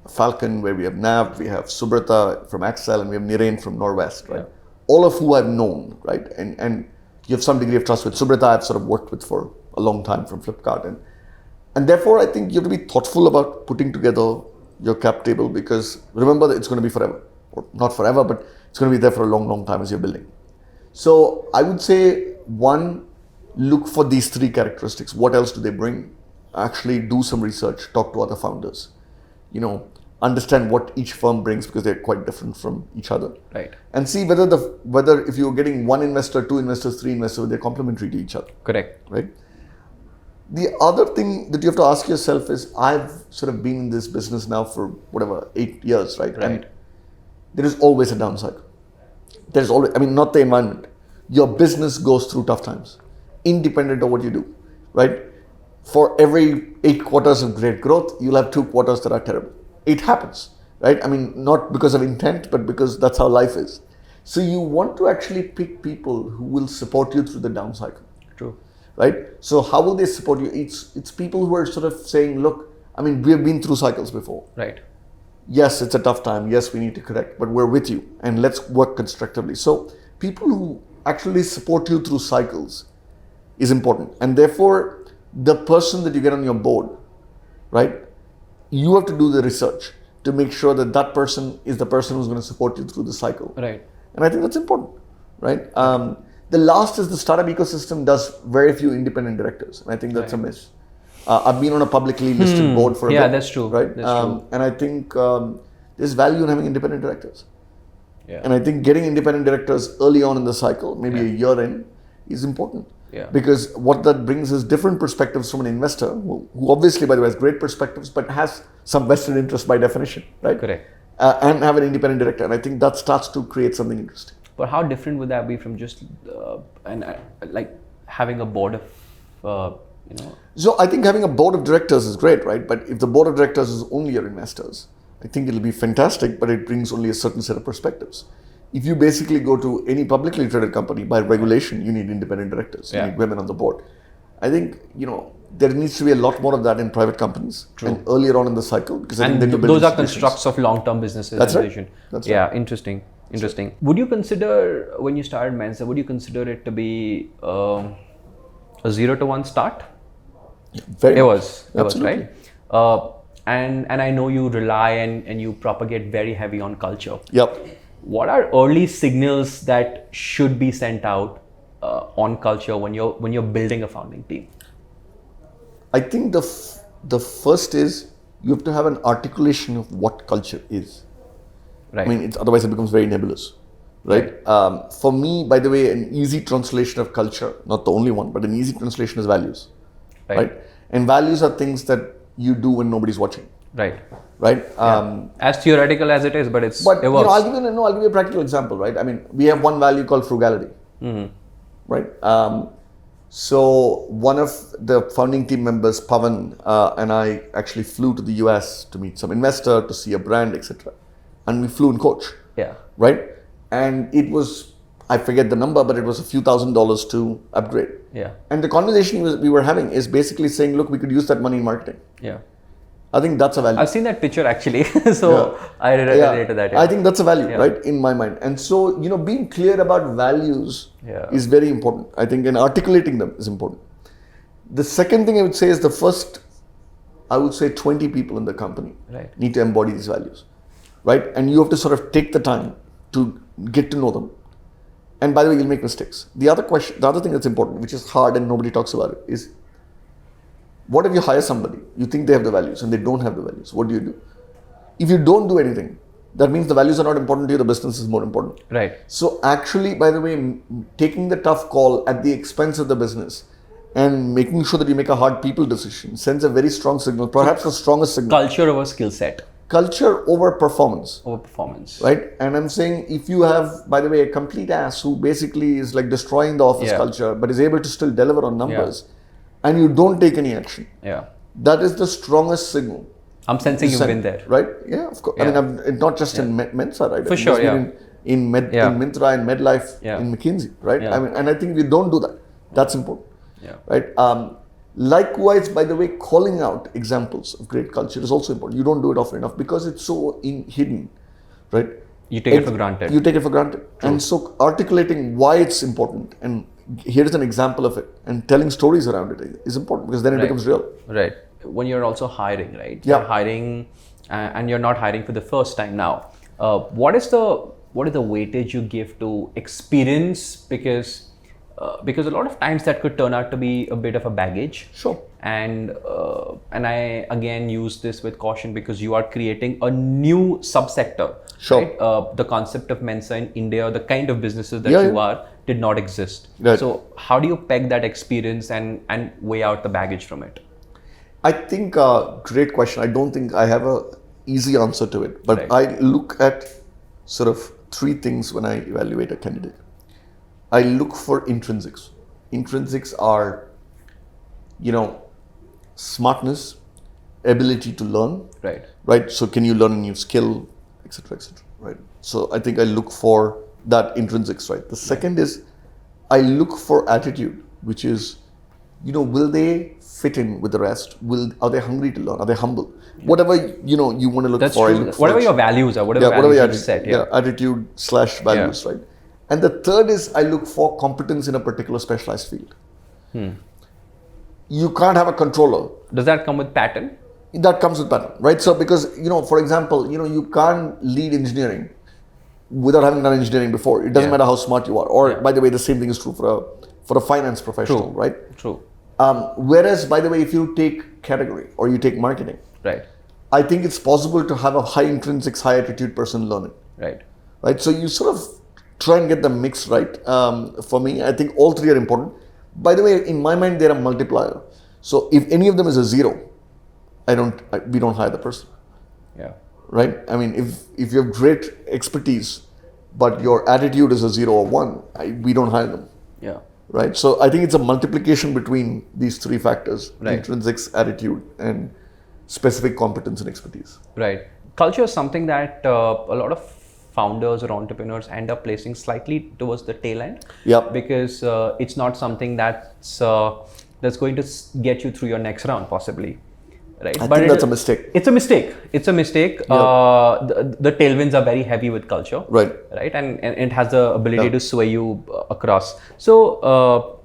Falcon, where we have Nav, we have Subrata from Axel, and we have Niren from Norwest. Right. All of who I've known. Right. And you have some degree of trust with Subrata. I've sort of worked with for a long time from Flipkart, and therefore I think you have to be thoughtful about putting together your cap table, because remember that it's going to be forever, or not forever, but it's going to be there for a long time as you're building. So I would say, one, look for these three characteristics. What else do they bring? Actually do some research, talk to other founders, understand what each firm brings, because they're quite different from each other. Right. And see whether if you're getting one investor, two investors, three investors, they're complementary to each other. Correct. Right. The other thing that you have to ask yourself is, I've sort of been in this business now for 8 years, right? And there is always a down cycle. There's always, not the environment. Your business goes through tough times, independent of what you do, right? For every 8 quarters of great growth, you'll have 2 quarters that are terrible. It happens, right? Not because of intent, but because that's how life is. So you want to actually pick people who will support you through the down cycle. True. Right? So how will they support you? It's people who are sort of saying, look, we have been through cycles before. Right. Yes, it's a tough time. Yes, we need to correct, but we're with you and let's work constructively. So people who actually support you through cycles is important. And therefore, the person that you get on your board, right? You have to do the research to make sure that that person is the person who's going to support you through the cycle. Right. And I think that's important, right? The last is the startup ecosystem does very few independent directors. And I think that's a miss. I've been on a publicly listed board for a bit. Yeah, that's true. Right? That's true. And I think there's value in having independent directors. Yeah. And I think getting independent directors early on in the cycle, maybe a year in, is important. Yeah. Because what that brings is different perspectives from an investor who obviously, by the way, has great perspectives, but has some vested interest by definition, right? Correct. And have an independent director. And I think that starts to create something interesting. But how different would that be from just having a board of, So I think having a board of directors is great, right? But if the board of directors is only your investors, I think it'll be fantastic, but it brings only a certain set of perspectives. If you basically go to any publicly traded company, by regulation, you need independent directors. You need women on the board. I think, there needs to be a lot more of that in private companies. True. And earlier on in the cycle. Because those are constructs of long-term businesses. That's right. That's right. Interesting. Would you consider, when you started Mensa, would you consider it to be a 0 to 1 start? Very it much. was, right? And I know you rely and you propagate very heavy on culture. Yep. What are early signals that should be sent out on culture when you're building a founding team? I think the first is you have to have an articulation of what culture is. Right. Otherwise it becomes very nebulous, right? For me, by the way, an easy translation of culture, not the only one, but an easy translation is values, right? And values are things that you do when nobody's watching. Right. Right. As theoretical as it is, but it works. I'll give you a practical example, right? We have one value called frugality, right? So one of the founding team members, Pavan, and I actually flew to the US to meet some investor, to see a brand, etc. And we flew in coach. Yeah. Right. And it was, I forget the number, but it was a few $1,000s to upgrade. Yeah. And the conversation we were having is basically saying, look, we could use that money in marketing. Yeah. I think that's a value. I've seen that picture actually, so I relate to that. I think that's a value, right, in my mind. And so, being clear about values is very important. I think, and articulating them is important. The second thing I would say is the first, I would say 20 people in the company need to embody these values, right? And you have to sort of take the time to get to know them. And by the way, you'll make mistakes. The other thing that's important, which is hard and nobody talks about it, is what if you hire somebody, you think they have the values and they don't have the values? What do you do? If you don't do anything, that means the values are not important to you, the business is more important. Right. So actually, by the way, taking the tough call at the expense of the business and making sure that you make a hard people decision sends a very strong signal, perhaps the strongest signal. Culture over skill set. Culture over performance. Over performance. Right? And I'm saying if you have, by the way, a complete ass who basically is like destroying the office culture but is able to still deliver on numbers and you don't take any action, that is the strongest signal. I'm sensing you've been there. Right? Yeah, of course. Yeah. I mean, not just in Mensa, right? For sure, in Myntra and Medlife, in McKinsey, right? I mean, and I think we don't do that. That's important. Right? Likewise, by the way, calling out examples of great culture is also important. You don't do it often enough because it's so hidden, right? You take it for granted. You take it for granted. True. And so articulating why it's important and here's an example of it and telling stories around it is important because then it becomes real. Right. When you're also hiring, right? Yeah. You're hiring and you're not hiring for the first time now. What is the weightage you give to experience? Because a lot of times that could turn out to be a bit of a baggage. Sure. And I again use this with caution because you are creating a new subsector. Sure. Right? The concept of Mensa in India, the kind of businesses that you are, did not exist. Right. So how do you peg that experience and weigh out the baggage from it? I think great question. I don't think I have a easy answer to it, but I look at sort of three things when I evaluate a candidate. I look for intrinsics. Intrinsics are, smartness, ability to learn. Right. Right. So can you learn a new skill, etc., etc. Right. So I think I look for that intrinsics. Right. The second is I look for attitude, which is, will they fit in with the rest? Are they hungry to learn? Are they humble? Whatever you want to look That's for. True. Whatever your values are, whatever values you set. Attitude / values. Right. And the third is I look for competence in a particular specialized field. You can't have a controller. Does that come with pattern? That comes with pattern, right? So because, for example, you can't lead engineering without having done engineering before. It doesn't matter how smart you are. Or by the way, the same thing is true for a finance professional, right? True. Whereas, by the way, if you take category or you take marketing, right, I think it's possible to have a high intrinsics, high attitude person learning. Right. So you sort of try and get the mix right. For me, I think all three are important. By the way, in my mind, they're a multiplier. So if any of them is a zero, we don't hire the person. Yeah. Right. I mean, if you have great expertise, but your attitude is a 0 or 1, we don't hire them. Yeah. Right. So I think it's a multiplication between these three factors: intrinsics, attitude, and specific competence and expertise. Right. Culture is something that a lot of founders or entrepreneurs end up placing slightly towards the tail end. Yeah. Because it's not something that's going to get you through your next round, possibly. Right. I think that's a mistake. It's a mistake. The tailwinds are very heavy with culture. Right. Right. And it has the ability to sway you across. So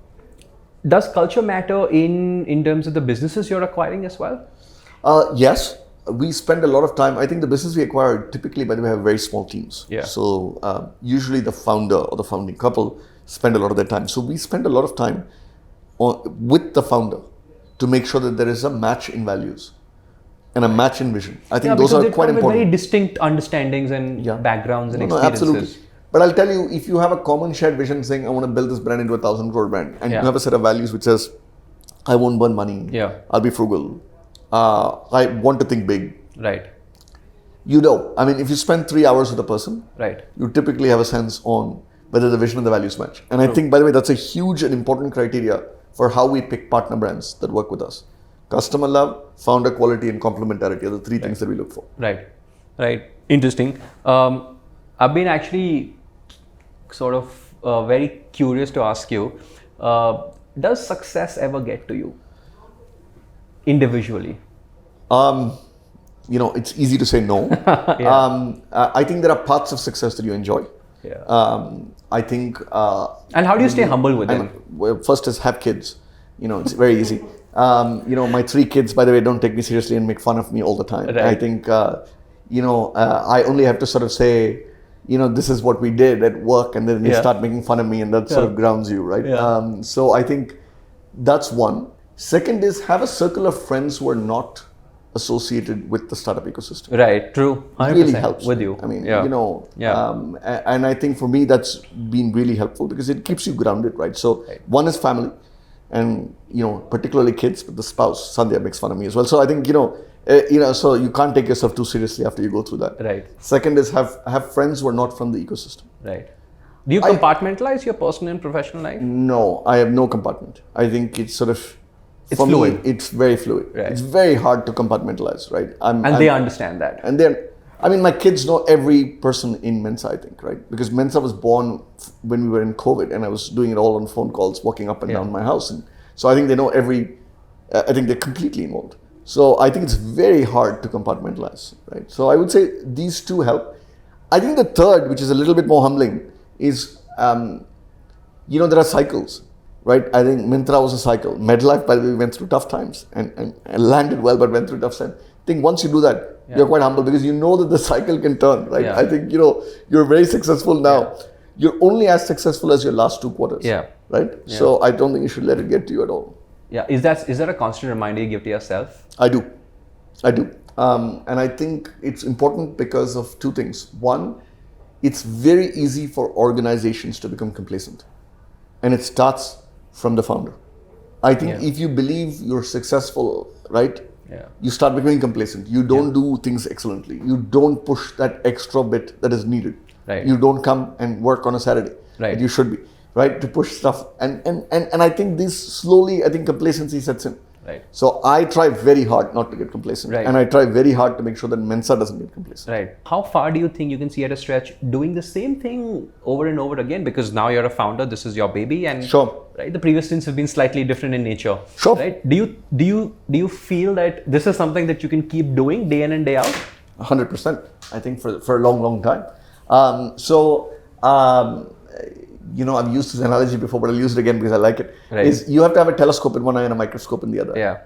does culture matter in terms of the businesses you're acquiring as well? Yes. We spend a lot of time. I think the business we acquire typically, by the way, have very small teams. Yeah. So usually the founder or the founding couple spend a lot of their time. So we spend a lot of time with the founder to make sure that there is a match in values and a match in vision. I think those are quite important. Very distinct understandings and backgrounds and experiences. Absolutely. But I'll tell you, if you have a common shared vision saying, I want to build this brand into 1,000 crore brand, and you have a set of values which says, I won't burn money. I'll be frugal. I want to think big. Right. I mean, if you spend 3 hours with a person, you typically have a sense on whether the vision and the values match. And I think, by the way, that's a huge and important criteria for how we pick partner brands that work with us. Customer love, founder quality, and complementarity are the three things that we look for. Right. Interesting. I've been actually sort of very curious to ask you, does success ever get to you individually? it's easy to say no. I think there are parts of success that you enjoy. I think. And how do you stay humble with them? First is have kids. It's very easy. My 3 kids, by the way, don't take me seriously and make fun of me all the time. Right. I think, I only have to sort of say, this is what we did at work, and then they start making fun of me, and that sort of grounds you, right? So I think that's one. Second is have a circle of friends who are not associated with the startup ecosystem. Right, true. 100% really helps with you. I mean, and I think for me that's been really helpful because it keeps you grounded, right? So one is family, and particularly kids, but the spouse, Sandhya, makes fun of me as well. So I think so you can't take yourself too seriously after you go through that. Right. Second is have friends who are not from the ecosystem. Right. Do you compartmentalize your personal and professional life? No, I have no compartment. I think it's sort of. It's fluid. It's very fluid. Right. It's very hard to compartmentalize, right? They understand that. And my kids know every person in Mensa, I think, right? Because Mensa was born when we were in COVID, and I was doing it all on phone calls, walking up and down my house. And so I think they know I think they're completely involved. So I think it's very hard to compartmentalize, right? So I would say these two help. I think the third, which is a little bit more humbling, is, there are cycles. Right, I think Myntra was a cycle. Medlife, by the way, went through tough times and landed well, but went through tough times. I think once you do that, you're quite humble because you know that the cycle can turn. Right, I think you're very successful now. You're only as successful as your last 2 quarters. Right, so I don't think you should let it get to you at all. Is that a constant reminder you give to yourself? I do, and I think it's important because of 2 things. One, it's very easy for organizations to become complacent, and it starts from the founder. I think if you believe you're successful, right? You start becoming complacent. You don't do things excellently. You don't push that extra bit that is needed. Right. You don't come and work on a Saturday. Right. You should be, right? To push stuff. And I think this slowly, I think complacency sets in. Right. So I try very hard not to get complacent. Right. And I try very hard to make sure that Mensa doesn't get complacent. Right. How far do you think you can see at a stretch doing the same thing over and over again? Because now you're a founder, this is your baby, and right, the previous stints have been slightly different in nature. Sure. Right. Do you feel that this is something that you can keep doing day in and day out? 100%. I think for a long time. I've used this analogy before, but I'll use it again because I like it. Right. Is you have to have a telescope in one eye and a microscope in the other. Yeah.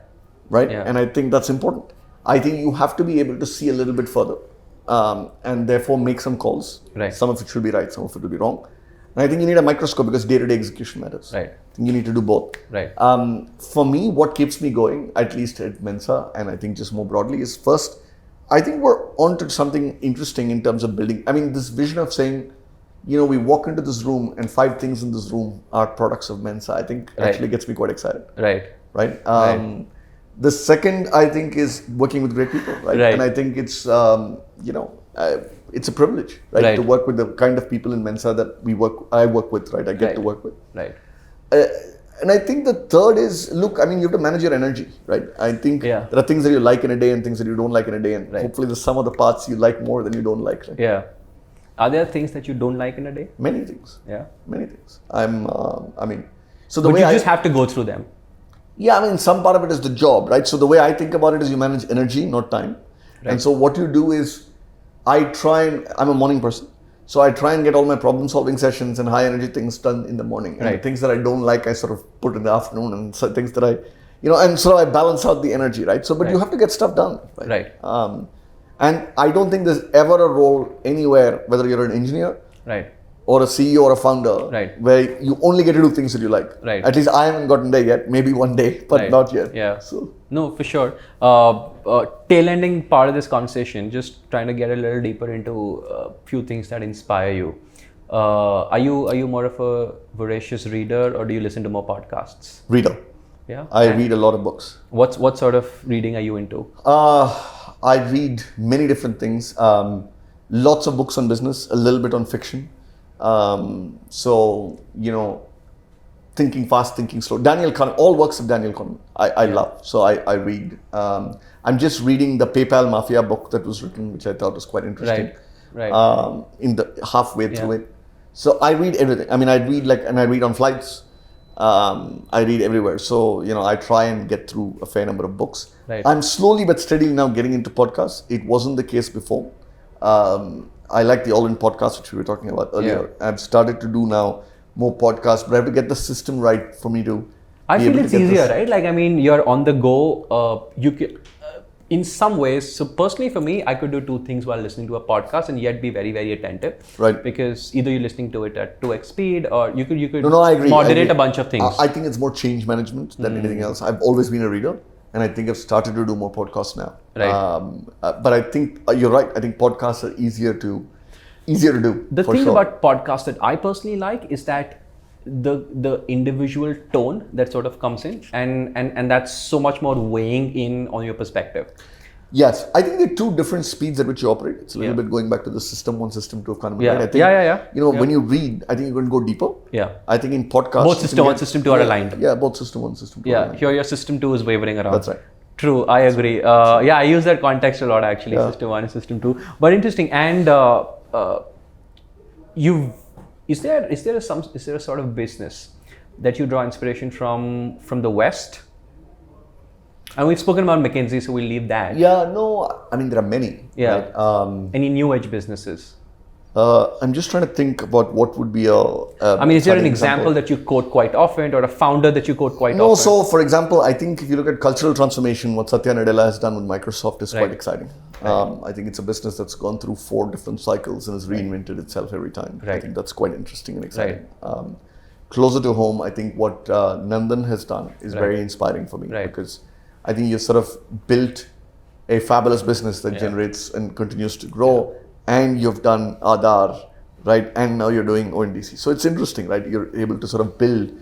Right? Yeah. And I think that's important. I think you have to be able to see a little bit further and therefore make some calls. Right. Some of it should be right, some of it will be wrong. And I think you need a microscope because day-to-day execution matters. Right. I think you need to do both. Right. For me, what keeps me going, at least at Mensa, and I think just more broadly, is first, I think we're onto something interesting in terms of building. I mean, this vision of saying, we walk into this room and 5 things in this room are products of Mensa, I think actually gets me quite excited. Right. Right. The second, I think, is working with great people. Right. And I think it's, it's a privilege, right? To work with the kind of people in Mensa that I work with, right? I get to work with. Right. And I think the third is, you have to manage your energy, right? I think there are things that you like in a day and things that you don't like in a day. And hopefully the sum of the parts you like more than you don't like. Right? Yeah. Are there things that you don't like in a day? Many things. Yeah. Many things. So the way you just have to go through them. Yeah, some part of it is the job, right? So the way I think about it is you manage energy, not time. Right. And so what you do is, I'm a morning person. So I try and get all my problem solving sessions and high energy things done in the morning. And the things that I don't like, I sort of put in the afternoon, and so things that and so I balance out the energy, right? So, but you have to get stuff done. Right. And I don't think there's ever a role anywhere, whether you're an engineer, or a CEO or a founder, where you only get to do things that you like. Right. At least I haven't gotten there yet. Maybe one day, but not yet. Yeah. So. No, for sure. Tail ending part of this conversation, just trying to get a little deeper into a few things that inspire you. Are you more of a voracious reader, or do you listen to more podcasts? Reader. Yeah. I read a lot of books. What sort of reading are you into? I read many different things. Lots of books on business, a little bit on fiction. Thinking fast, thinking slow. Daniel Kahneman, all works of Daniel Kahneman, I love. So I read. I'm just reading the PayPal Mafia book that was written, which I thought was quite interesting. In the halfway through it. So I read everything. I read I read on flights. I read everywhere. So, I try and get through a fair number of books. Right. I'm slowly but steadily now getting into podcasts. It wasn't the case before. I like the All-In podcast, which we were talking about earlier. Yeah. I've started to do now more podcasts, but I have to get the system right for me to. I feel it's easier, right? Like, I mean, you're on the go. You can, in some ways. So personally, for me, I could do two things while listening to a podcast and yet be very, very attentive. Right. Because either you're listening to it at 2x speed, or you could I agree. moderate a bunch of things. I think it's more change management than anything else. I've always been a reader, and I think I've started to do more podcasts now. Right. But I think you're right. I think podcasts are easier to do. The thing about podcasts that I personally like is that the individual tone that sort of comes in, and that's so much more weighing in on your perspective. Yes, I think there are two different speeds at which you operate. It's a little bit going back to the system 1, system 2 of kind of. Yeah. Right? I think, Yeah. when you read, I think you're going to go deeper. Yeah. I think in podcasts, both system 1, system 2 are aligned. Yeah, both system 1, system 2. Yeah, here your system 2 is wavering around. That's right. True, I agree. I use that context a lot actually. Yeah. System 1 and system 2, but interesting. And is there a sort of business that you draw inspiration from the West? And we've spoken about McKinsey, so we'll leave that. Yeah, no, I mean, there are many. Yeah. Right? Any new age businesses? I'm just trying to think about what would be is there an example that you quote quite often, or a founder that you quote quite often? No, so for example, I think if you look at cultural transformation, what Satya Nadella has done with Microsoft is quite exciting. Right. I think it's a business that's gone through 4 different cycles and has reinvented itself every time. Right. I think that's quite interesting and exciting. Right. Closer to home, I think what Nandan has done is very inspiring for me, because I think you've sort of built a fabulous business that generates and continues to grow, and you've done Aadhaar, right? And now you're doing ONDC. So it's interesting, right? You're able to sort of build.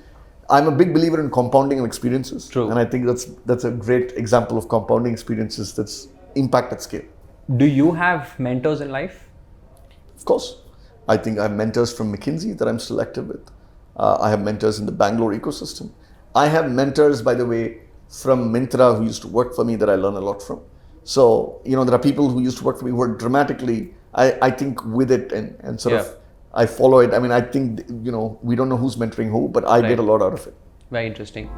I'm a big believer in compounding of experiences. True. And I think that's a great example of compounding experiences that's impact at scale. Do you have mentors in life? Of course. I think I have mentors from McKinsey that I'm still active with. I have mentors in the Bangalore ecosystem. I have mentors, by the way, from Myntra who used to work for me that I learn a lot from. So, there are people who used to work for me who are dramatically, I think, with it and sort of, I follow it. I mean, I think, we don't know who's mentoring who, but I get a lot out of it. Very interesting.